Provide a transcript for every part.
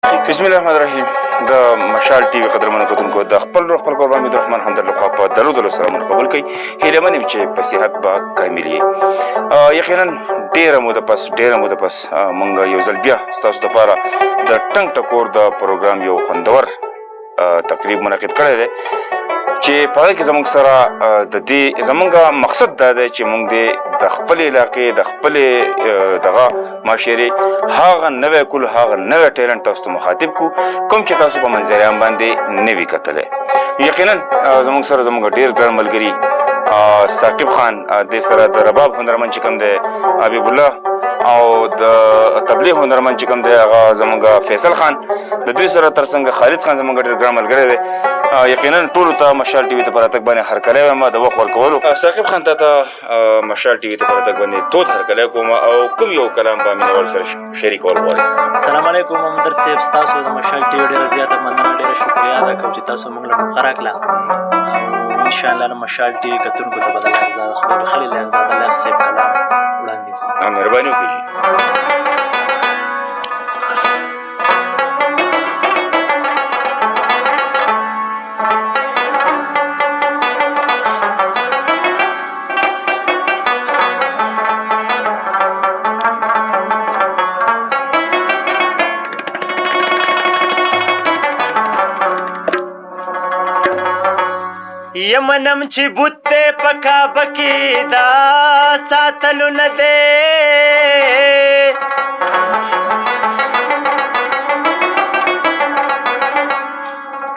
بسم الله الرحمن الرحیم. د مشال ټي وي قدرمنو کتونکو د خپل روح خپل قربان مید الرحمن حمد لخوا په درود سلامونه قبول کړئ. هیله من یم چې په صحت به کامل یې. یقینا ډېره موده پس موږ یو ځل بیا ستاسو دپاره د ټنګ ټکور د پروګرام یو خوندور تقریب منعقد کړی دی چې په هغې کې زموږ سره د دې زموږ مقصد دا دی چې موږ د خپلې علاقې د خپلې دغه معاشرې هغه نوی کول هغه نوی ټیلنټ تاسو ته مخاطب کړو کوم چې تاسو په منظر عام باندې نه وي کتلی. یقینا زموږ سره زموږ ډېر ګران ملګري ثاقب خان، دې سره د رباب هنرمند چې کوم دی حبیب الله، او د تبلیغ هنرمند چې کوم دی هغه زموږ فیصل خان، د دوی سره تر څنګ خالد خان زموږ ډېر ګران ملګری دی. یقینا ټولو ته مشال ټي وي ته په راتګ باندې هرکلی وایم د وخت ورکولو. ثاقب خان ته مشال ټي وي ته په راتګ باندې تود هرکلی کوم او کوم یو کلام به مینوال سره شریکول غواړئ. السلام علیکم محمد صاحب، ستاسو د مشال ټي وي ډېره زیاته مننه، ډېره شکریه ادا کوم چې تاسو موږ له موقع راکړه. انشاءالله له مشال ټي وي کتونکو ته به د لحظه خبرې خلي لحظه د لیاق صاحب کلام وړاندې کړو. مهرباني وکړئ. یمنم چې بوته په کعبه کې دا ساتلو نه دی،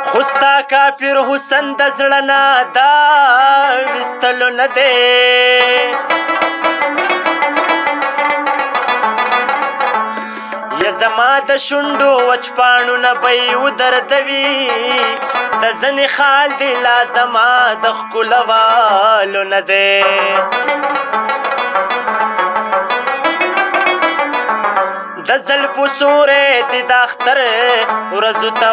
خو ستا کافر حسن د زړه نه دا ویستلو نه دی. یا زما د شونډو وچپاڼو نه به یې ودردوي، د ځنې خال دی لا زما د ښکلوالو نه دی. د زلفو سوری دی د اختر ورځو ته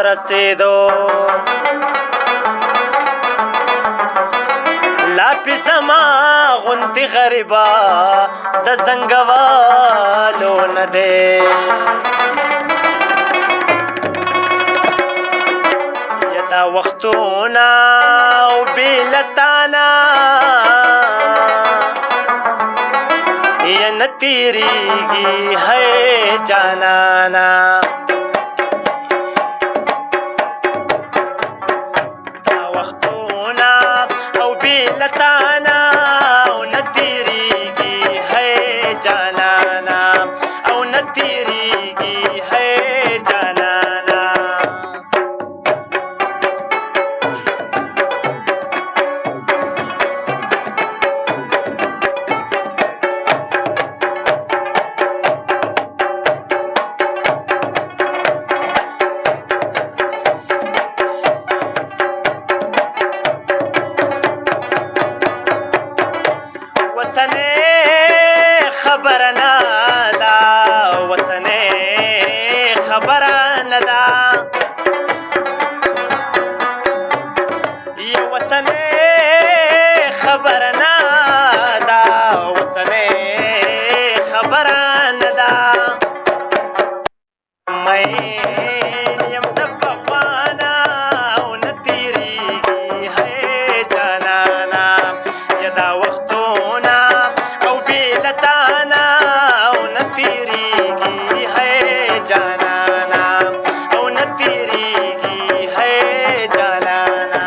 ورسېدو، لا پې زما غوندې غریبه د زنګوالو نه دی. دا وختونه او بیلتانا یا نه تیریږي ہے جانانا. دا وختونه او بیلتانا او نه تیریږي ہے جانانا، او نه تیریږي ہے جانانا. خبر نه دا وطنې خبر نه دا، یا وطنې خبر نه دا، وطنې خبر نه دا. مین یم د پخوانه او نه تیریږي ہے جانانا. یا دا وختونه او بیلتانا او نه تیریږي ہے جانانا، او نه تیریږي ہے جانانا.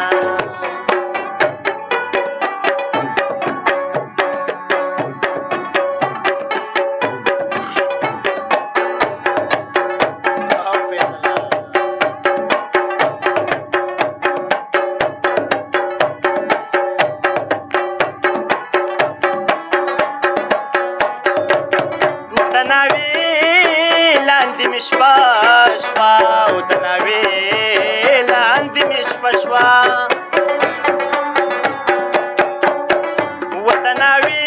لاندې مې شپه شوه او د ناوې لاندې مې شپه شوه، و د ناوې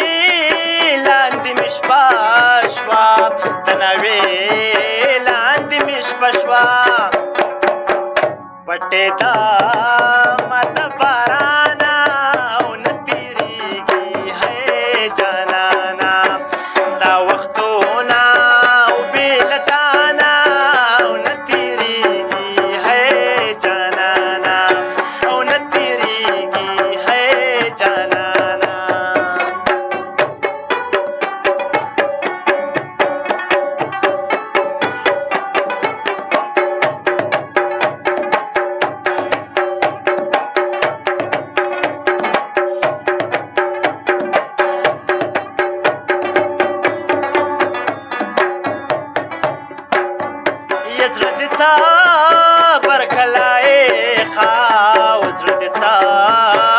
لاندې مې شپه شوه، د ناوې لاندې مې شپه شوه. پټېده ما د بارانه او نه تیریږي ہے جانانا. دا وختونه او بیلتانا زړه دې صبر کلای خاو زړه دې صبر